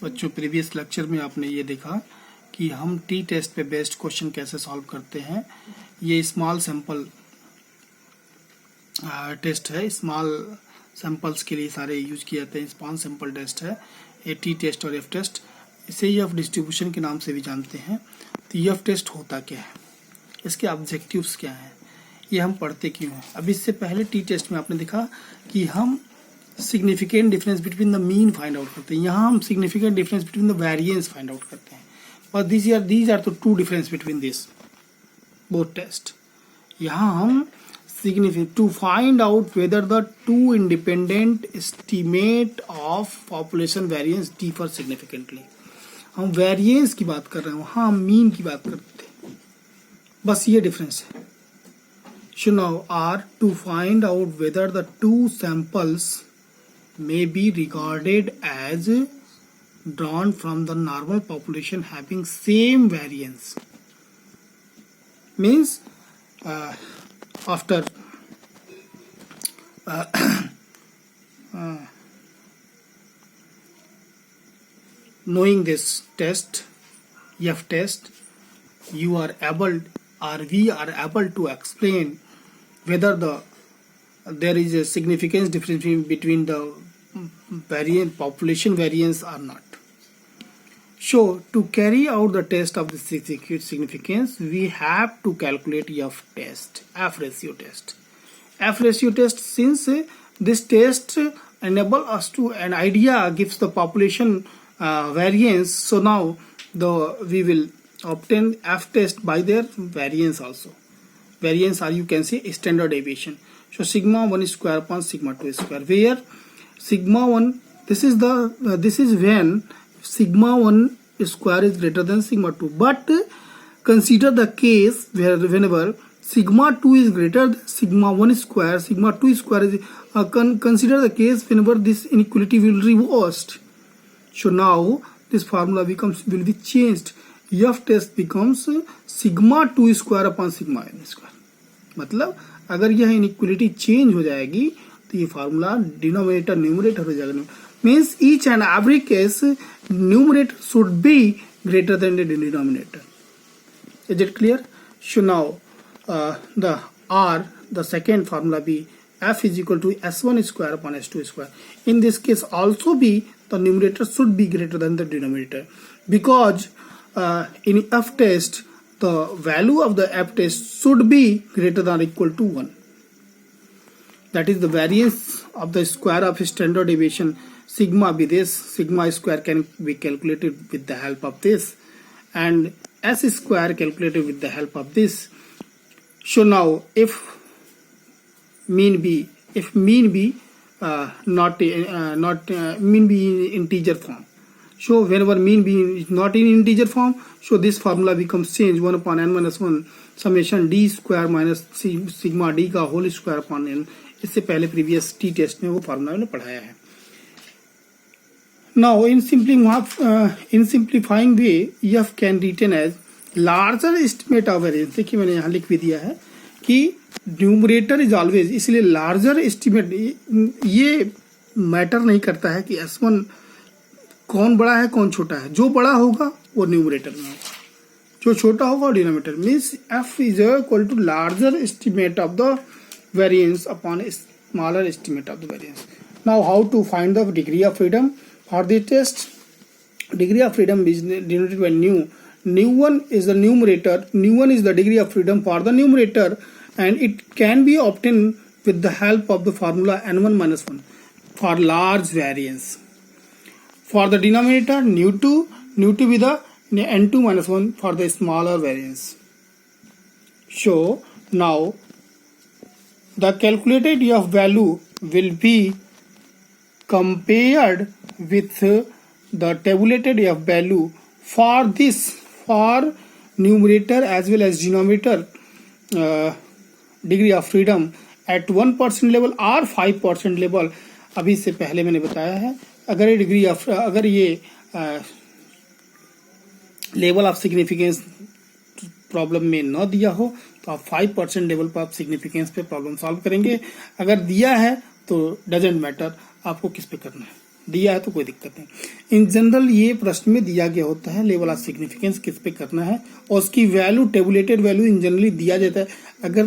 बच्चों previous lecture में आपने ये देखा कि हम टी टेस्ट पे बेस्ड क्वेश्चन कैसे सॉल्व करते हैं। ये स्मॉल सैंपल टेस्ट है, स्मॉल सैंपल्स के लिए सारे यूज किए जाते हैं। स्मॉल सैंपल टेस्ट है ये टी टेस्ट और एफ टेस्ट। इसे एफ डिस्ट्रीब्यूशन के नाम से भी जानते हैं। तो एफ टेस्ट होता क्या है, इसके ऑब्जेक्टिव्स क्या हैं, ये हम पढ़ते क्यों हैं। अब इससे पहले टी टेस्ट में आपने देखा कि हम significant difference between the mean find out करते हैं। यहाँ हम significant difference between the variance find out करते हैं। और these are the two difference between this both test. यहाँ हम significant to find out whether the two independent estimate of population variance differ significantly। हम वेरिएंस की बात कर रहे हैं, वहां हम मीन की बात करते हैं, बस ये डिफरेंस है। So now are to find out whether the two samples may be regarded as drawn from the normal population having same variance, means after knowing this test, F test, you are able or we are able to explain whether there is a significance difference between the population variance or not. So to carry out the test of the significance, we have to calculate F test, F ratio test. F ratio test, since this test enable us to an idea, gives the population variance. So now we will obtain F test by their variance also. Variance, or you can say standard deviation. So sigma 1 square upon sigma 2 square, where sigma 1, this is when sigma 1 square is greater than sigma 2, but consider the case where whenever sigma 2 is greater than sigma 1 square, sigma 2 square is consider the case whenever this inequality will reversed. So now this formula will be changed. F test becomes sigma 2 square upon sigma n square। मतलब अगर यह inequality change हो जाएगी तो ये formula denominator numerator हो जाएगा। Means each and every case numerator should be greater than the denominator. Is it clear? So now the second formula be f is equal to s1 square upon s2 square. In this case also be the numerator should be greater than the denominator, because in f test the value of the f test should be greater than or equal to 1. That is the variance of the square of standard deviation. Sigma be this, sigma square can be calculated with the help of this, and s square calculated with the help of this. So now if mean be not mean be in integer form, so whenever mean be is not in integer form, so this formula becomes changed 1 upon n minus 1 summation d square minus sigma d का whole square upon n। इससे पहले previous T test में वो formula मैंने पढ़ाया है। Now in simplifying way, F can written as larger estimate of variance। देखिए मैंने यहाँ लिख भी दिया है कि न्यूमरेटर इज ऑलवेज, इसलिए लार्जर एस्टिमेट ये मैटर नहीं करता है कि S1 कौन बड़ा है कौन छोटा है। जो बड़ा होगा वो न्यूमरेटर में होगा, जो छोटा होगा वो denominator. Means F is equal to larger estimate of the variance upon a smaller estimate of the variance. Now how to find the degree of freedom? For the test, degree of freedom is denoted by nu. Nu1 is the numerator. Nu1 is the degree of freedom for the numerator, and it can be obtained with the help of the formula n1 minus 1 for large variance. For the denominator, nu2 be the n2 minus 1 for the smaller variance. So now the calculated F value will be compared with the tabulated F value for numerator as well as denominator degree of freedom at 1% level or 5% level। अभी से पहले मैंने बताया है, अगर ये level of significance problem में न दिया हो तो आप 5% लेवल पर आप सिग्निफिकेंस पे प्रॉब्लम सॉल्व करेंगे। अगर दिया है तो डजेंट मैटर आपको किस पे करना है। दिया है तो कोई दिक्कत नहीं। इन जनरल ये प्रश्न में दिया गया होता है लेवल ऑफ सिग्निफिकेंस किस पे करना है, और उसकी value tabulated value in generally दिया जाता है। अगर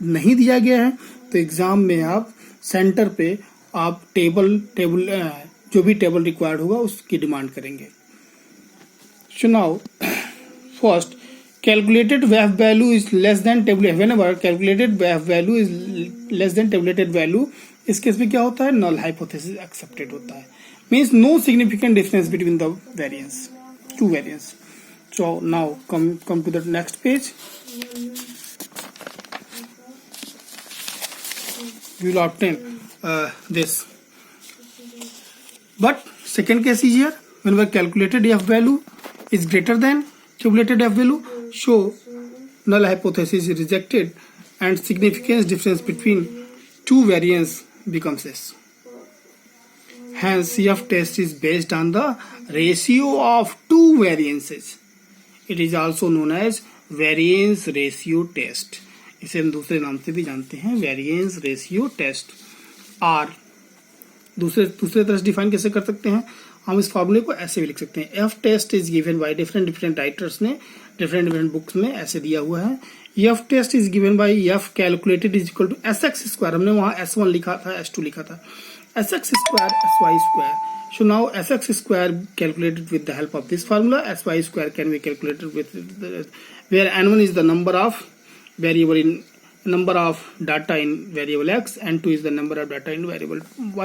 नहीं दिया गया है तो एग्जाम में आप सेंटर पे आप टेबल जो भी टेबल रिक्वायर्ड होगा उसकी डिमांड करेंगे। So now first, calculated VAF value is less than tabulated, whenever calculated VAF value is less than tabulated value, इस केस में क्या होता है, null hypothesis accepted होता है, means no significant difference between the variance, two variance. So now come to the next page. We will obtain this. But second case is here, whenever calculated F value is greater than tabulated F value, show null hypothesis is rejected and significance difference between two variance becomes less. Hence CF test is based on the ratio of two variances. It is also known as variance ratio test. इसे हम दूसरे नाम से भी जानते हैं, variance ratio test। R दूसरे तरह से डिफाइन कैसे कर सकते हैं, हम इस फॉर्मूले को ऐसे भी लिख सकते हैं, F test is given by different writers ने डिफरेंट बुक्स में ऐसे दिया हुआ है। F test is given by F calculated is equal to S X square, हमने वहां S1 लिखा था, S2 लिखा था, S X square S Y square. So now S X square calculated with the help of this formula, S Y square can be calculated with where n1 is the number of variable in number of data in variable x and 2 is the number of data in variable y.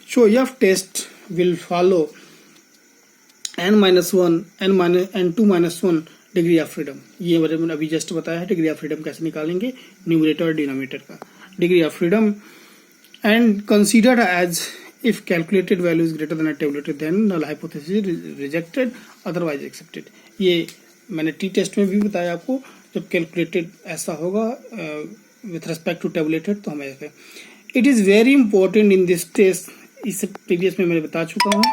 So F test will follow n2 minus 1 degree of freedom. ये मैंने अभी just बताया है degree of freedom कैसे निकालेंगे, numerator और denominator का degree of freedom, and considered as if calculated value is greater than or tabulated then null hypothesis is rejected otherwise accepted। ये मैंने टी टेस्ट में भी बताया आपको, जब कैलकुलेटेड ऐसा होगा विथ रेस्पेक्ट टू टेबुलेटेड तो हम ऐसे। It is very important in this test, इस प्रीवियस में मैंने बता चुका हूँ,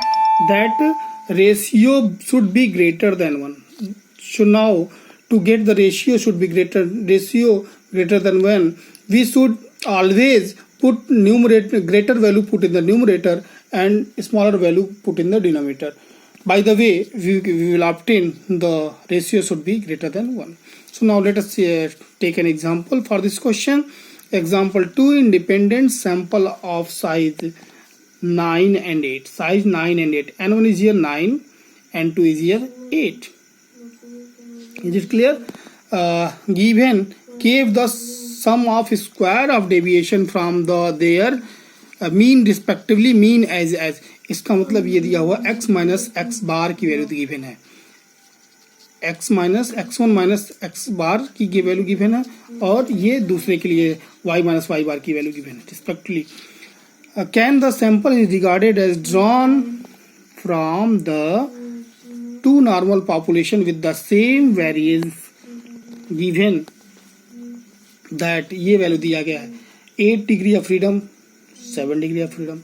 that ratio should be greater than 1। So now to get the ratio should be greater than 1, we should always put numerator greater value put in the numerator and smaller value put in the denominator. By the way, we will obtain the ratio should be greater than 1. So now let us take an example for this question. Example 2, independent sample of size 9 and 8. Size 9 and 8. N1 is here 9 and 2 is here 8. Is it clear? Given give the sum of square of deviation from their mean respectively, mean as इसका मतलब ये दिया हुआ x minus x bar की value given है, x minus x1 minus x bar की value given है, और ये दूसरे के लिए y माइनस वाई बार की वैल्यू गिवन है respectively. Can the sample is regarded as drawn from the two normal population with the same variance given that, ये वैल्यू दिया गया है 8 degree of freedom 7 degree of freedom,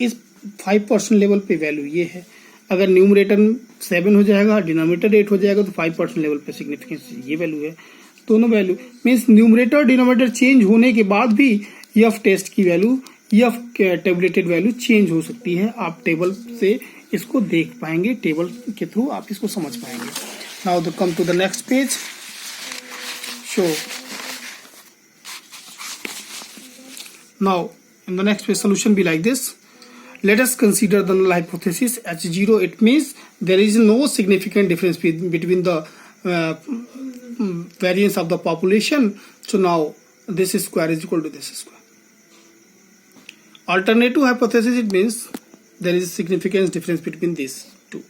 इस 5% level पे value ये है। अगर न्यूमरेटर 7 हो जाएगा डिनोमिनेटर 8 हो जाएगा तो 5% लेवल पे सिग्निफिकेंस ये वैल्यू है। दोनों वैल्यू मीन्स न्यूमरेटर और डिनोमिनेटर चेंज होने के बाद भी एफ टेस्ट की value, F tabulated value change हो सकती है। आप टेबल से इसको देख पाएंगे, टेबल के थ्रू आप इसको समझ पाएंगे। Now the come to the next page. So now in the next page solution be like this. Let us consider the null hypothesis H0. It means there is no significant difference between the variance of the population. So now this square is equal to this square. Alternative hypothesis, it means there is significant difference between these two.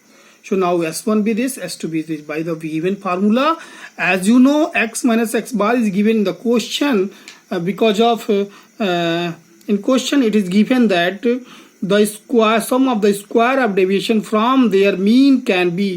So now S1 be this, S2 be this. By the given formula, as you know, x minus x bar is given in the question because of in question it is given that the sum of the square of deviation from their mean can be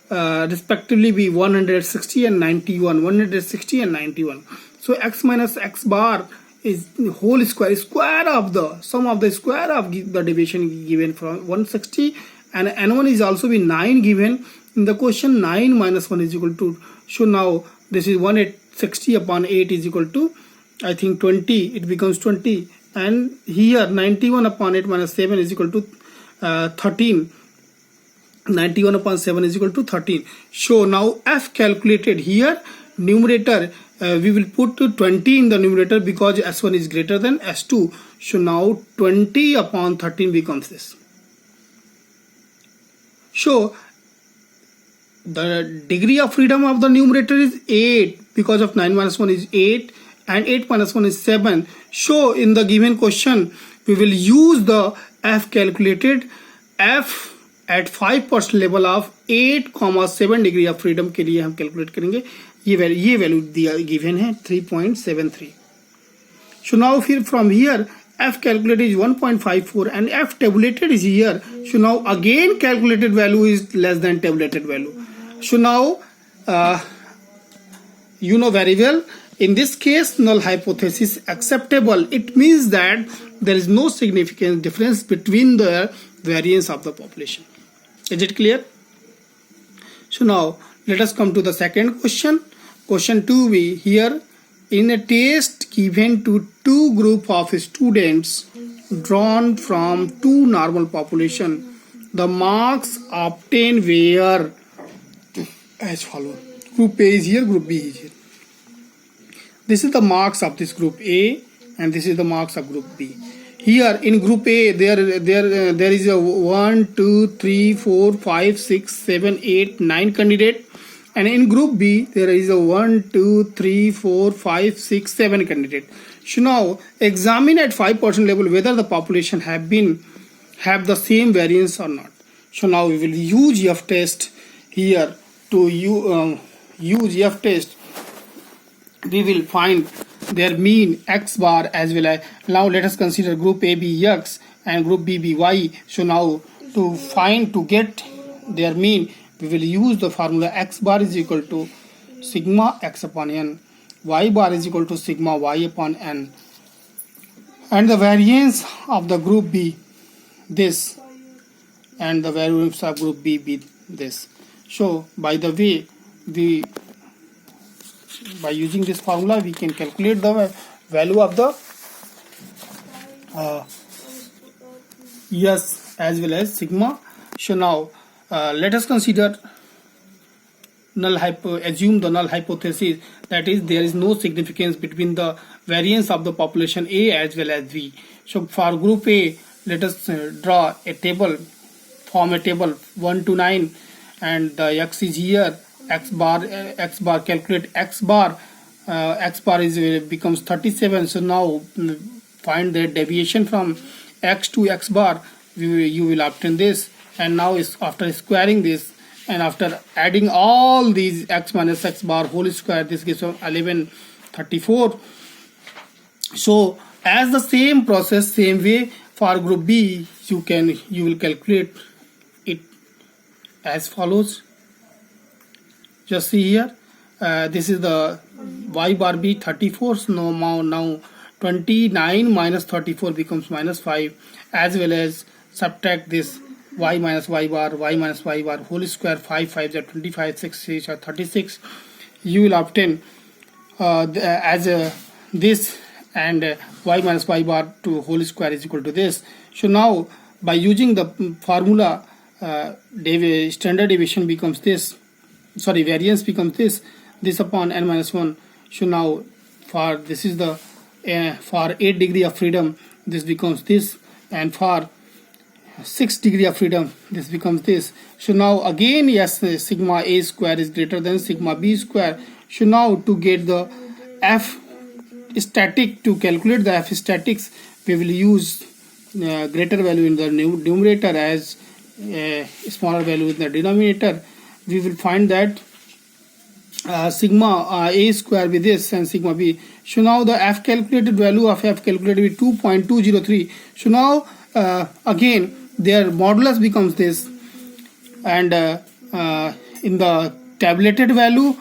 respectively be 160 and 91, 160 and 91. So x minus x bar is whole square of the sum of the square of the deviation given from 160, and n1 is also be 9 given in the question. 9 minus 1 is equal to, so now this is 160 upon 8 is equal to I think 20, it becomes 20, and here 91 upon 8 minus 7 is equal to 13. 91 upon 7 is equal to 13. So now f calculated here, numerator we will put 20 in the numerator because s1 is greater than s2. So now 20 upon 13 becomes this. So the degree of freedom of the numerator is 8 because of 9 minus 1 is 8 and 8 minus 1 is 7. So in the given question we will use the f calculated. F at 5% level of 8,7 degree of freedom के लिए हम calculate करेंगे. ये value दिया given है 3.73. So now from here f calculated is 1.54 and f tabulated is here. So now again calculated value is less than tabulated value. So now you know very well, in this case null hypothesis acceptable. It means that there is no significant difference between the variance of the population. Is it clear? So now let us come to the second question. Question 2b here. In a test given to two group of students drawn from two normal population, the marks obtained were as follows. Group A is here, group B is here. This is the marks of this group A and this is the marks of group B. Here in group A there is a 1, 2, 3, 4, 5, 6, 7, 8, 9 candidate, and in group B there is a 1, 2, 3, 4, 5, 6, 7 candidate. So now examine at 5% level whether the population have the same variance or not. So now we will use F test here. To use F test we will find their mean x bar as well as. Now let us consider group A be x and group B be y. So now to get their mean we will use the formula x bar is equal to sigma x upon n, y bar is equal to sigma y upon n, and the variance of the group B this and the variance of group B be this. So by the way, by using this formula we can calculate the value of the S as well as sigma. So now let us consider assume the null hypothesis, that is there is no significance between the variance of the population A as well as B. So for group A let us draw a table, form a table 1 to 9, and the x is here, x bar calculate x bar is becomes 37. So now find the deviation from x to x bar, you will obtain this, and now is after squaring this and after adding all these x minus x bar whole square, this gives 1134. So as the same process, same way for group B you will calculate it as follows. Just see here, this is the y bar b 34. So now 29 minus 34 becomes minus 5, as well as subtract this y minus y bar whole square, 5 5 are 25, 6 6 are 36. You will obtain this, and y minus y bar to whole square is equal to this. So now by using the formula standard deviation becomes this, sorry, variance becomes this upon n minus 1. So now for this is the for 8 degree of freedom this becomes this, and for 6 degree of freedom this becomes this. So now again yes, sigma a square is greater than sigma b square. So now to get the f static, to calculate the f statics we will use greater value in the numerator as smaller value in the denominator. We will find that sigma a square with this and sigma b. So now the f calculated value of f calculated with 2.203. So now again their modulus becomes this, and in the tabulated value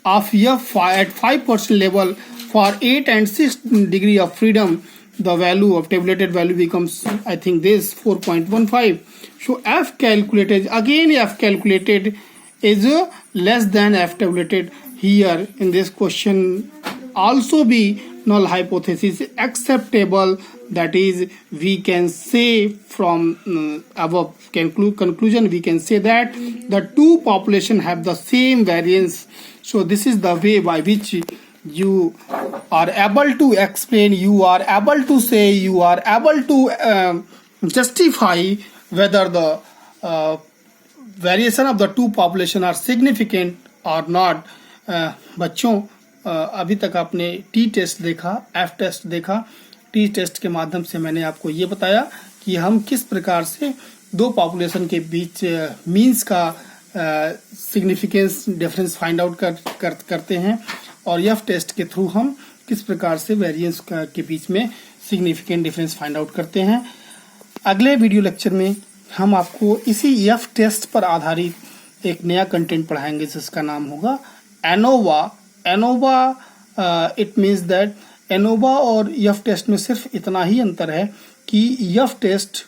of f at 5% level for 8 and 6 degree of freedom, the value of tabulated value becomes, I think, this 4.15. So f calculated, again f calculated is less than f tabulated. Here in this question also be null hypothesis acceptable, that is we can say from our conclusion we can say that the two population have the same variance. So this is the way by which you are able to explain, you are able to say, you are able to justify whether the variation of the two population are significant or not. बच्चों अभी तक आपने T test देखा, F test देखा। T test के माध्यम से मैंने आपको ये बताया कि हम किस प्रकार से दो पॉपुलेशन के बीच मीन्स का सिग्निफिकेंस डिफरेंस फाइंड आउट करते हैं, और एफ टेस्ट के थ्रू हम किस प्रकार से वेरिएंस के बीच में सिग्निफिकेंट डिफरेंस फाइंड आउट करते हैं। अगले वीडियो लेक्चर में हम आपको इसी एफ टेस्ट पर आधारित एक नया कंटेंट पढ़ाएंगे जिसका नाम होगा ANOVA. ANOVA it means that ANOVA और एफ टेस्ट में सिर्फ इतना ही अंतर है कि एफ टेस्ट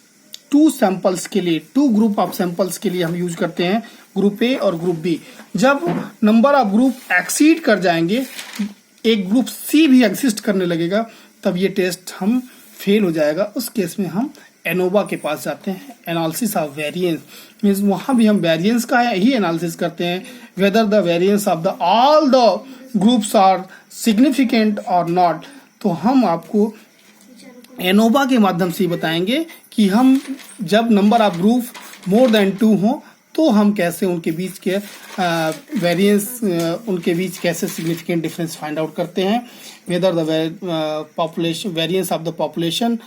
टू सैंपल्स के लिए, टू ग्रुप ऑफ सैंपल्स के लिए हम यूज करते हैं, ग्रुप ए और ग्रुप बी। जब नंबर ऑफ ग्रुप एक्सीड कर जाएंगे, एक ग्रुप सी भी एग्जिस्ट करने लगेगा, तब ये टेस्ट हम फेल हो जाएगा। उस केस में हम एनोवा के पास जाते हैं, एनालिसिस ऑफ वेरिएंस मीन्स वहां भी हम वेरिएंस का ही एनालिसिस करते हैं, whether the variance of the all the groups are significant और नॉट। तो हम आपको एनोवा के माध्यम से बताएंगे कि हम जब number of group more than 2 हो तो हम कैसे उनके बीच के वेरिएंस, उनके बीच कैसे सिग्निफिकेंट डिफरेंस फाइंड आउट करते हैं, whether the population variance of the population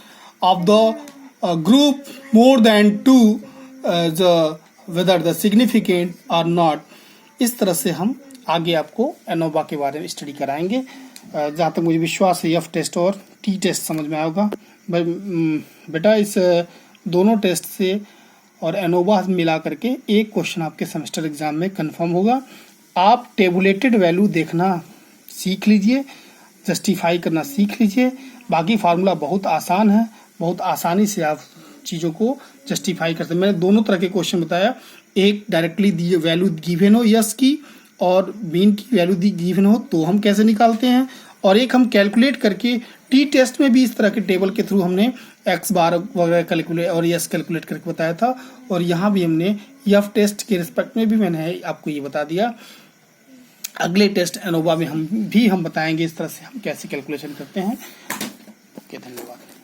of the group more than 2 whether the significant और नॉट। इस तरह से हम आगे आपको एनोवा के बारे में स्टडी कराएंगे। जहाँ तक मुझे विश्वास है एफ टेस्ट और टी टेस्ट समझ में आएगा। बेटा इस दोनों टेस्ट से और एनोवा मिला करके एक क्वेश्चन आपके सेमेस्टर एग्जाम में कंफर्म होगा। आप टेबुलेटेड वैल्यू देखना सीख लीजिए, जस्टिफाई करना सीख लीजिए। बाकी फार्मूला बहुत आसान है, बहुत आसानी से आप चीज़ों को जस्टिफाई करते हैं। मैंने दोनों तरह के क्वेश्चन बताया, एक डायरेक्टली दी वैल्यू गिवन हो यस की और मीन की वैल्यू दी गिवन हो तो हम कैसे निकालते हैं, और एक हम कैलकुलेट करके टी टेस्ट में भी इस तरह के टेबल के थ्रू हमने एक्स बार वगैरह कैलकुलेट और यस कैलकुलेट करके बताया था, और यहाँ भी हमने एफ टेस्ट के रिस्पेक्ट में भी मैंने आपको ये बता दिया। अगले टेस्ट एनोवा में हम बताएंगे इस तरह से हम कैसे कैलकुलेशन करते हैं। ओके, धन्यवाद।